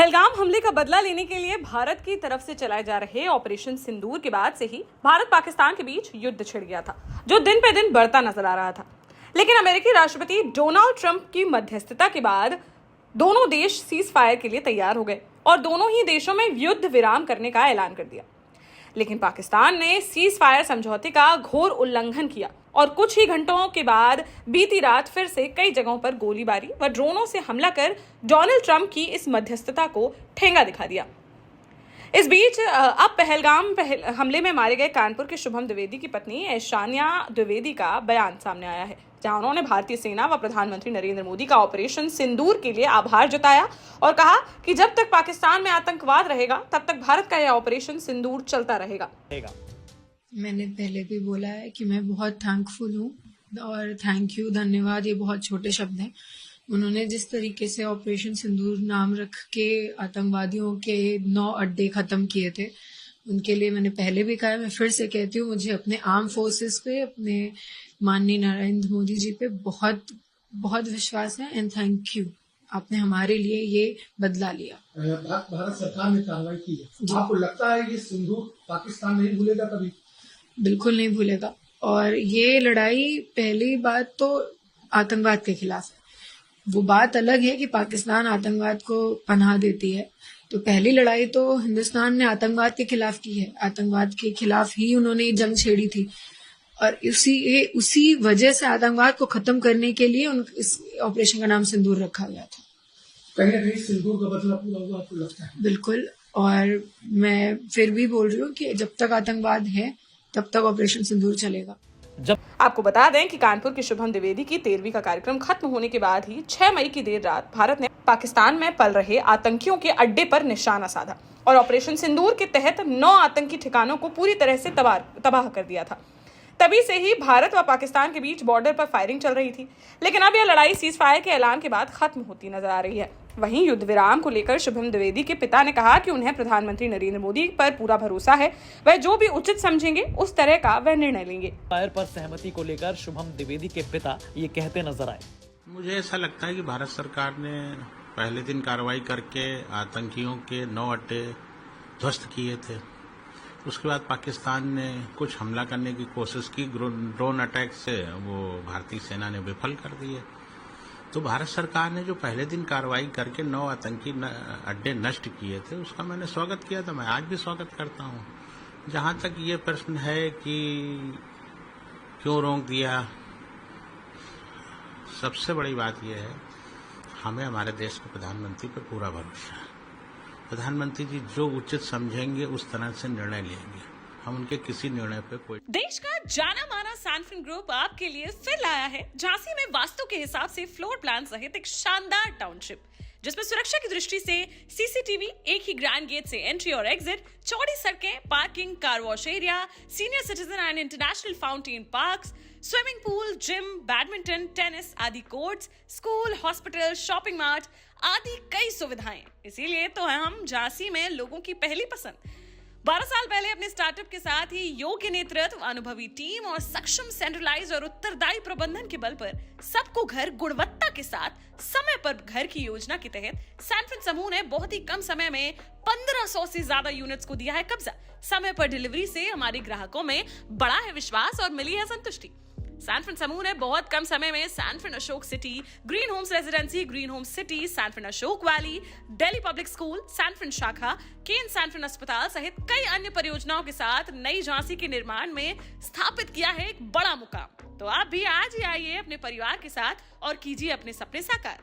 पहलगाम हमले का बदला लेने के लिए भारत की तरफ से चलाए जा रहे ऑपरेशन सिंदूर के बाद से ही भारत पाकिस्तान के बीच युद्ध छिड़ गया था, जो दिन पे दिन बढ़ता नजर आ रहा था। लेकिन अमेरिकी राष्ट्रपति डोनाल्ड ट्रंप की मध्यस्थता के बाद दोनों देश सीज फायर के लिए तैयार हो गए और दोनों ही देशों में युद्ध विराम करने का ऐलान कर दिया। लेकिन पाकिस्तान ने सीज फायर समझौते का घोर उल्लंघन किया और कुछ ही घंटों के बाद बीती रात फिर से कई जगहों पर गोलीबारी व ड्रोनों से हमला कर डोनाल्ड ट्रंप की इस मध्यस्थता को ठेंगा दिखा दिया। इस बीच अब पहलगाम हमले में मारे गए कानपुर के शुभम द्विवेदी की पत्नी ऐशानिया द्विवेदी का बयान सामने आया है, जहां उन्होंने भारतीय सेना व प्रधानमंत्री नरेंद्र मोदी का ऑपरेशन सिंदूर के लिए आभार जताया और कहा कि जब तक पाकिस्तान में आतंकवाद रहेगा तब तक भारत का यह ऑपरेशन सिंदूर चलता रहेगा। मैंने पहले भी बोला है कि मैं बहुत थैंकफुल हूँ और थैंक यू, धन्यवाद, ये बहुत छोटे शब्द हैं। उन्होंने जिस तरीके से ऑपरेशन सिंदूर नाम रख के आतंकवादियों के 9 अड्डे खत्म किए थे, उनके लिए मैंने पहले भी कहा, मैं फिर से कहती हूँ, मुझे अपने आर्म फोर्सेस पे, अपने माननीय नरेंद्र मोदी जी पे बहुत बहुत विश्वास है एंड थैंक यू। आपने हमारे लिए ये बदला लिया। भारत सरकार ने कार्रवाई की है, आपको लगता है ये सिंदूर पाकिस्तान नहीं भूलेगा कभी? बिल्कुल नहीं भूलेगा। और ये लड़ाई पहली बात तो आतंकवाद के खिलाफ है। वो बात अलग है कि पाकिस्तान आतंकवाद को पनाह देती है, तो पहली लड़ाई तो हिंदुस्तान ने आतंकवाद के खिलाफ की है। आतंकवाद के खिलाफ ही उन्होंने जंग छेड़ी थी और उसी वजह से आतंकवाद को खत्म करने के लिए इस ऑपरेशन का नाम सिंदूर रखा गया था। कहीं ना कहीं सिंदूर का बदला पूरा हुआ, आपको लगता है? बिल्कुल। और मैं फिर भी बोल रही हूँ कि जब तक आतंकवाद है तब तक ऑपरेशन सिंदूर चलेगा। जब आपको बता दें कि कानपुर के शुभम द्विवेदी की 13वीं का कार्यक्रम खत्म होने के बाद ही 6 मई की देर रात भारत ने पाकिस्तान में पल रहे आतंकियों के अड्डे पर निशाना साधा और ऑपरेशन सिंदूर के तहत 9 आतंकी ठिकानों को पूरी तरह से तबाह कर दिया था। तभी से ही भारत व पाकिस्तान के बीच बॉर्डर पर फायरिंग चल रही थी, लेकिन अब यह लड़ाई सीज फायर के ऐलान के बाद खत्म होती नजर आ रही है। वहीं युद्ध विराम को लेकर शुभम द्विवेदी के पिता ने कहा कि उन्हें प्रधानमंत्री नरेंद्र मोदी पर पूरा भरोसा है, वह जो भी उचित समझेंगे उस तरह का वह निर्णय लेंगे। फायर पर सहमति को लेकर शुभम द्विवेदी के पिता ये कहते नजर आए। मुझे ऐसा लगता है कि भारत सरकार ने पहले दिन कार्रवाई करके आतंकियों के 9 अड्डे ध्वस्त किए थे। उसके बाद पाकिस्तान ने कुछ हमला करने की कोशिश की, ड्रोन अटैक से वो भारतीय सेना ने विफल कर दिए। तो भारत सरकार ने जो पहले दिन कार्रवाई करके 9 आतंकी अड्डे नष्ट किए थे, उसका मैंने स्वागत किया था, मैं आज भी स्वागत करता हूँ। जहाँ तक ये प्रश्न है कि क्यों रोक दिया, सबसे बड़ी बात यह है, हमें हमारे देश के प्रधानमंत्री पर पूरा भरोसा है। प्रधानमंत्री जी जो उचित समझेंगे उस तरह से निर्णय लेंगे, हम उनके किसी निर्णय पे कोई। देश का जाना माना सैनफिन ग्रुप आपके लिए फिर लाया है झांसी में वास्तु के हिसाब से फ्लोर प्लान सहित एक शानदार टाउनशिप, जिसमें सुरक्षा की दृष्टि से सीसीटीवी, एक ही ग्रैंड गेट से एंट्री और एग्जिट, चौड़ी सड़कें, parking, car wash area, senior citizen and international fountain parks, swimming pool, gym, badminton, tennis आदि courts, school, hospital, shopping mart आदि कई सुविधाएं। इसीलिए तो हम झांसी में लोगों की पहली पसंद। 12 साल पहले अपने स्टार्टअप के साथ ही योग्य नेतृत्व, अनुभवी टीम और सक्षम सेंट्रलाइज और उत्तरदायी प्रबंधन के बल पर सबको घर गुणवत्ता के साथ समय पर घर की योजना के तहत सैनफिन समूह ने बहुत ही कम समय में 1500 से ज्यादा यूनिट्स को दिया है कब्जा। समय पर डिलीवरी से हमारे ग्राहकों में बढ़ा है विश्वास और मिली है संतुष्टि। सैनफिन समूह ने बहुत कम समय में Sanfin Ashok city, green homes residency, green homes city, Sanfin Ashok valley, Delhi public school, Sanfin शाखा, केन सैनफिन अस्पताल सहित कई अन्य परियोजनाओं के साथ नई झांसी के निर्माण में स्थापित किया है एक बड़ा मुकाम। तो आप भी आज ही आइए अपने परिवार के साथ और कीजिए अपने सपने साकार।